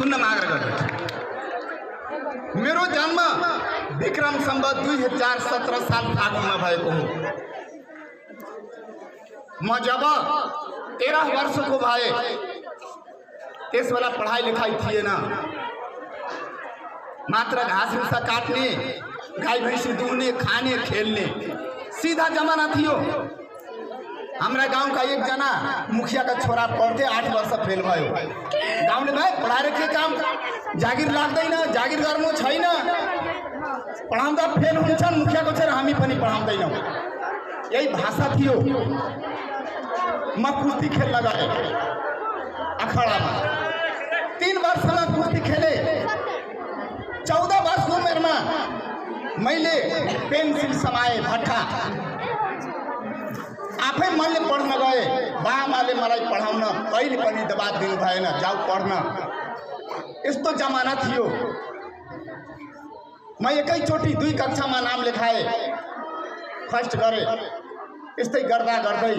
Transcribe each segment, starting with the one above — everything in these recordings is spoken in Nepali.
सुन्न माग गर्दछु। मेरो जन्म विक्रम सम्वत 2017 साल फागुनमा भएको हो। म जब 13 वर्षको भए त्यस बेला पढाइ लेखाइ थिएन, मात्र घाँस भुसा काट्ने, गाई भैँसी दुहने, खाने, खेल्ने सीधा जमाना थियो। हाम्रा गाउँका एकजना मुखिया का छोरा पढ्थे, 8 वर्ष फेल भयो। गाउँले भाइ पढाएर के काम, जागिर लाग्दैन, जागिर गर्नु छैन, पढाउँदा फेल हुन्छन् मुखियाको छोरा, हामी पनि पढाउँदैनौँ, यही भाषा थियो। म कुस्ती खेल्न गएँ अखाडामा, 3 वर्षमा कुस्ती खेले। 14 वर्षको उमेरमा मैले पेन्सिल समाए भट्टा, आफै मनले पढ्न गए। बाआमाले मलाई पढाउन कहिले पनि दबाब दिनु भएन, जाऊ पढ्न, यस्तो जमाना थियो। म एकैचोटि 2 कक्षामा नाम लेखाए, फर्स्ट गरे। यस्तै गर्दा गर्दै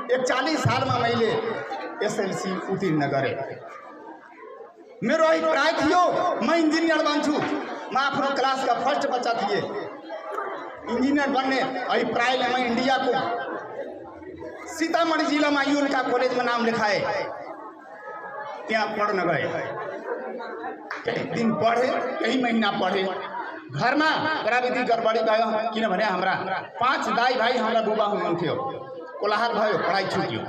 41 सालमा मैले एसएलसी उत्तीर्ण गरे। मेरो अभिप्राय थियो म इन्जिनियर बन्छु। म आफ्नो क्लासका फर्स्ट बच्चा थिए, इन्जिनियर बन्ने अभिप्रायले म इन्डियाको सीतामढ़ी जिल्लामा युनका कलेजमा नाम लेखाए। त्यहाँ पढ्न गए, केही दिन पढे, केही महीना पढे। घरमा प्रविधि गडबडी भयो, किनभने हाम्रा 5 दाई भाइ हाम्रा बुबा हुनुहुन्थ्यो, कोलाहल भयो, पढाइ छुट्यो।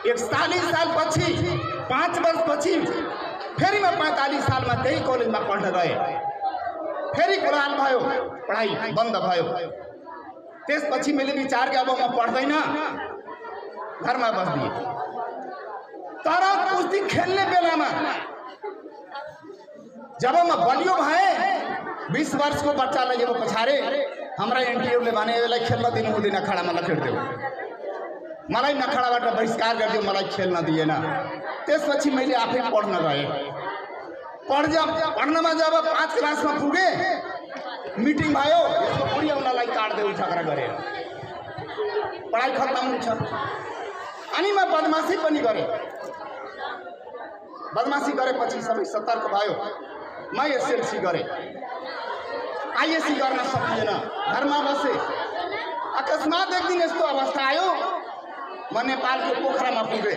41 साल पछि, 5 वर्ष पछि फेरि म 45 सालमा त्यही कलेजमा पढ्न गए। फेरि कोलाहल भयो, पढाइ बन्द भयो। त्यसपछि मैले विचार कि अब म पढ्दैन, घरमा बस्दिए। तर कुस्ती खेल्ने बेलामा जब म बलियो भए, 20 वर्षको बच्चालाई जब पछाडे, हाम्रा एनटीओले भने यसलाई खेल्न दिनु हुँदैन, अखाडामा नखेड्देऊ। मलाई नखाडाबाट बहिष्कार गरिदियो, मलाई खेल्न दिएन। त्यसपछि मैले आफै पढ्न गए। पढ्नमा जब 5 क्लासमा पुगे, मिटिङ भयो, यसको बुढी औँलालाई काट्देऊ झगडा गरेर, पढाइ खत्म हुन्छ। अनि म बदमासी पनि गरेँ। बदमासी गरेपछि सबै सतर्क भयो। म एसएलसी गरेँ, आइएससी गर्न सकिएन, घरमा बसे। अकस्मात एक दिन यस्तो अवस्था आयो, म नेपालको पोखरामा पुगेँ।